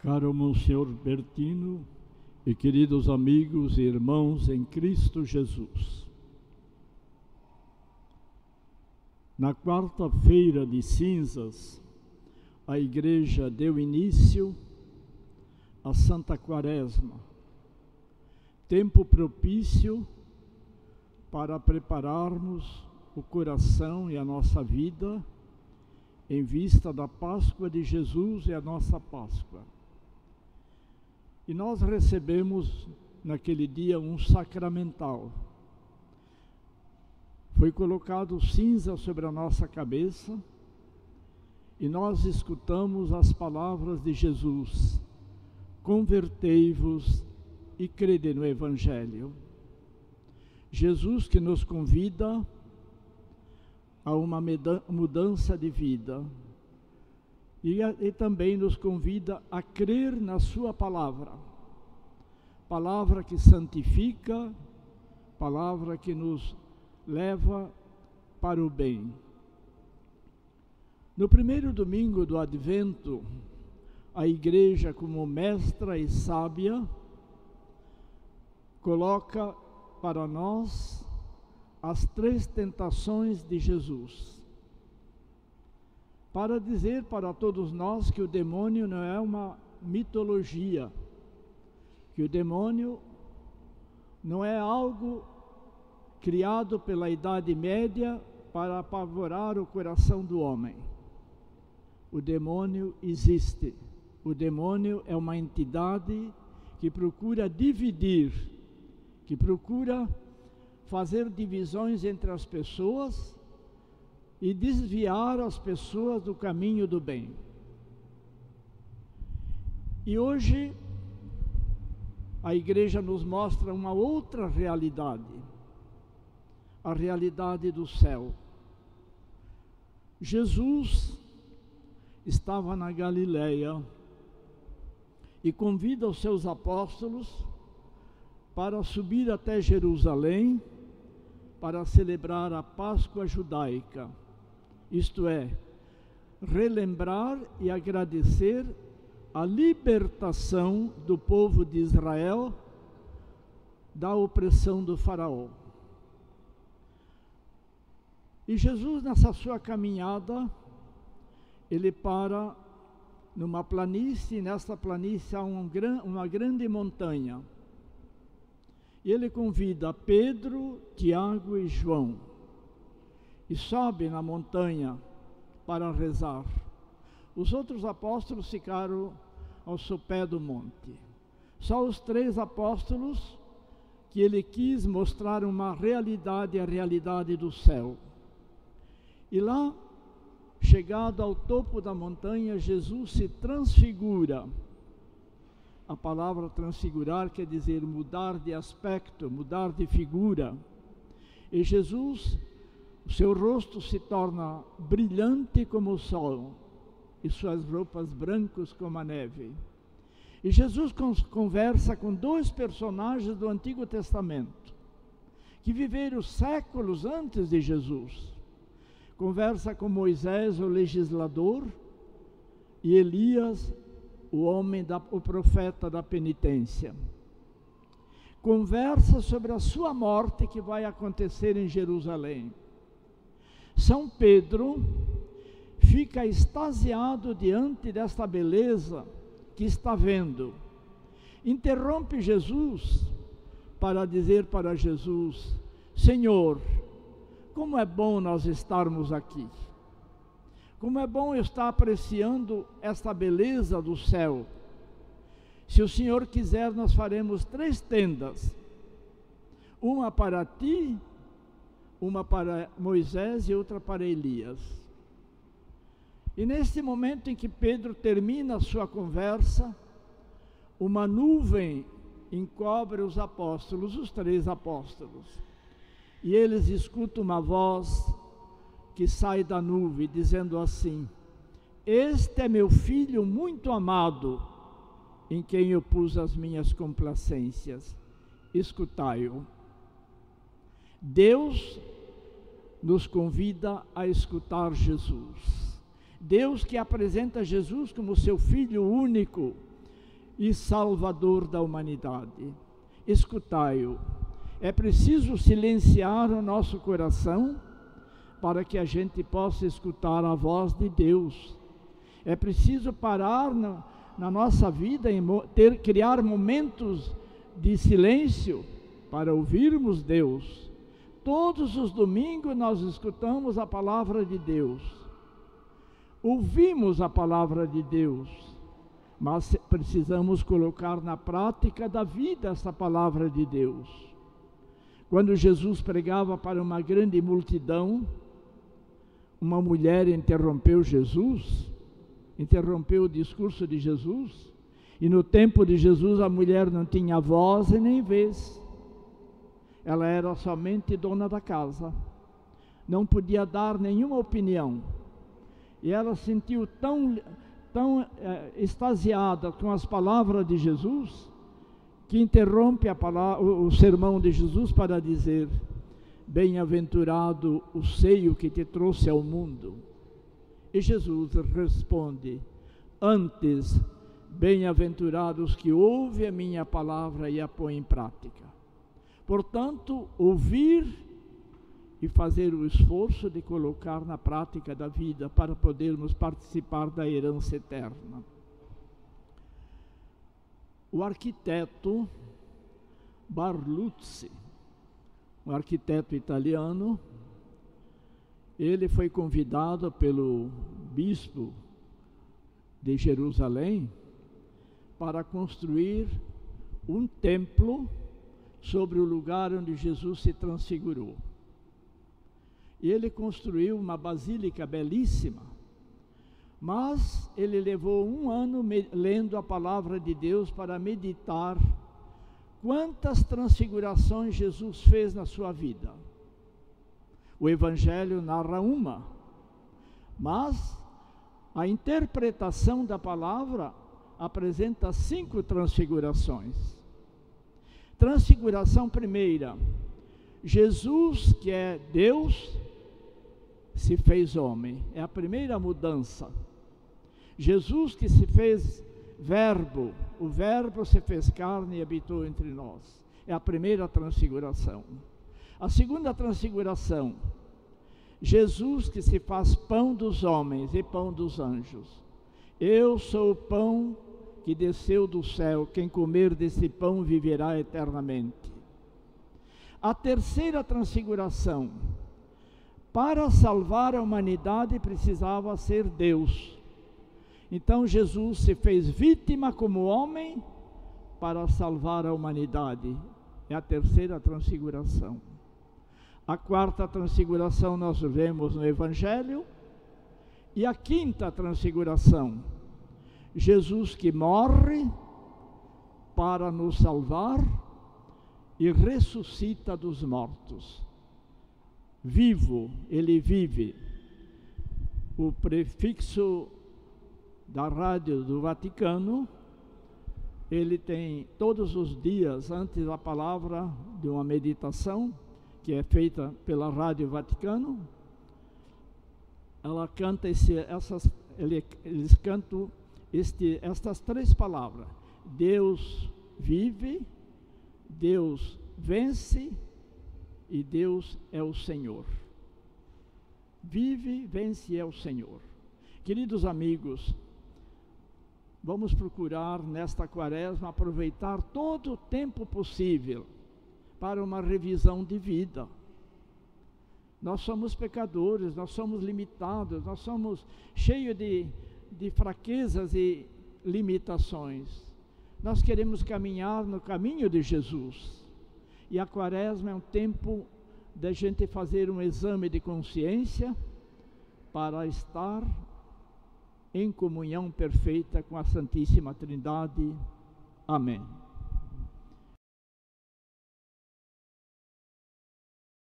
Caro Monsenhor Bertino e queridos amigos e irmãos em Cristo Jesus. Na quarta-feira de cinzas, a Igreja deu início à Santa Quaresma, tempo propício para prepararmos o coração e a nossa vida em vista da Páscoa de Jesus e a nossa Páscoa. E nós recebemos naquele dia um sacramental. Foi colocado cinza sobre a nossa cabeça e nós escutamos as palavras de Jesus: convertei-vos e crede no Evangelho. Jesus que nos convida a uma mudança de vida e também nos convida a crer na sua palavra, palavra que santifica, palavra que nos leva para o bem. No primeiro domingo do Advento, a Igreja, como mestra e sábia, coloca para nós as 3 tentações de Jesus, para dizer para todos nós que o demônio não é uma mitologia, que o demônio não é algo criado pela Idade Média para apavorar o coração do homem. O demônio existe. O demônio é uma entidade que procura dividir, que procura fazer divisões entre as pessoas e desviar as pessoas do caminho do bem. E hoje a Igreja nos mostra uma outra realidade, a realidade do céu. Jesus estava na Galileia e convida os seus apóstolos para subir até Jerusalém para celebrar a Páscoa judaica, isto é, relembrar e agradecer a libertação do povo de Israel da opressão do faraó. E Jesus, nessa sua caminhada, ele para numa planície, e nessa planície há uma grande montanha. E ele convida Pedro, Tiago e João e sobe na montanha para rezar. Os outros apóstolos ficaram ao sopé do monte. Só os 3 apóstolos que ele quis mostrar uma realidade, a realidade do céu. E lá, chegado ao topo da montanha, Jesus se transfigura. A palavra transfigurar quer dizer mudar de aspecto, mudar de figura. E Jesus, o seu rosto se torna brilhante como o sol, e suas roupas brancas como a neve. E Jesus conversa com 2 personagens do Antigo Testamento, que viveram séculos antes de Jesus. Conversa com Moisés, o legislador, e Elias, o profeta da penitência. Conversa sobre a sua morte que vai acontecer em Jerusalém. São Pedro fica extasiado diante desta beleza que está vendo. Interrompe Jesus para dizer para Jesus: Senhor, como é bom nós estarmos aqui. Como é bom eu estar apreciando esta beleza do céu. Se o Senhor quiser, nós faremos 3 tendas. Uma para ti, uma para Moisés e outra para Elias. E neste momento em que Pedro termina a sua conversa, uma nuvem encobre os apóstolos, os 3 apóstolos. E eles escutam uma voz que sai da nuvem, dizendo assim: este é meu filho muito amado, em quem eu pus as minhas complacências, escutai-o. Deus nos convida a escutar Jesus. Deus, que apresenta Jesus como seu Filho único, e Salvador da humanidade. Escutai-o. É preciso silenciar o nosso coração para que a gente possa escutar a voz de Deus. É preciso parar na nossa vida, criar momentos de silêncio para ouvirmos Deus. Todos os domingos nós escutamos a palavra de Deus. Ouvimos a palavra de Deus, mas precisamos colocar na prática da vida essa palavra de Deus. Quando Jesus pregava para uma grande multidão, uma mulher interrompeu Jesus, interrompeu o discurso de Jesus, e no tempo de Jesus a mulher não tinha voz e nem vez. Ela era somente dona da casa, não podia dar nenhuma opinião. E ela se sentiu tão extasiada com as palavras de Jesus, que interrompe o sermão de Jesus para dizer: bem-aventurado o seio que te trouxe ao mundo. E Jesus responde: antes, bem-aventurados que ouvem a minha palavra e a põem em prática. Portanto, ouvir e fazer o esforço de colocar na prática da vida para podermos participar da herança eterna. O arquiteto Barluzzi, um arquiteto italiano, ele foi convidado pelo bispo de Jerusalém para construir um templo sobre o lugar onde Jesus se transfigurou. E ele construiu uma basílica belíssima, mas ele levou 1 ano lendo a palavra de Deus para meditar quantas transfigurações Jesus fez na sua vida. O Evangelho narra uma, mas a interpretação da palavra apresenta 5 transfigurações. Transfiguração primeira: Jesus, que é Deus, se fez homem. É a primeira mudança. Jesus, que se fez verbo, o verbo se fez carne e habitou entre nós. É a primeira transfiguração. A segunda transfiguração: Jesus, que se faz pão dos homens e pão dos anjos. Eu sou o pão que desceu do céu, quem comer desse pão viverá eternamente. A terceira transfiguração: para salvar a humanidade precisava ser Deus. Então Jesus se fez vítima como homem para salvar a humanidade. É a terceira transfiguração. A quarta transfiguração nós vemos no Evangelho. E a quinta transfiguração: Jesus que morre para nos salvar e ressuscita dos mortos. Vivo, ele vive. O prefixo da rádio do Vaticano, ele tem todos os dias, antes da palavra de uma meditação, que é feita pela Rádio Vaticano, ela canta eles cantam estas 3 palavras: Deus vive, Deus vence e Deus é o Senhor. Vive, vence e é o Senhor. Queridos amigos, vamos procurar nesta quaresma aproveitar todo o tempo possível para uma revisão de vida. Nós somos pecadores, nós somos limitados, nós somos cheios de fraquezas e limitações. Nós queremos caminhar no caminho de Jesus. E a quaresma é um tempo da gente fazer um exame de consciência para estar em comunhão perfeita com a Santíssima Trindade. Amém.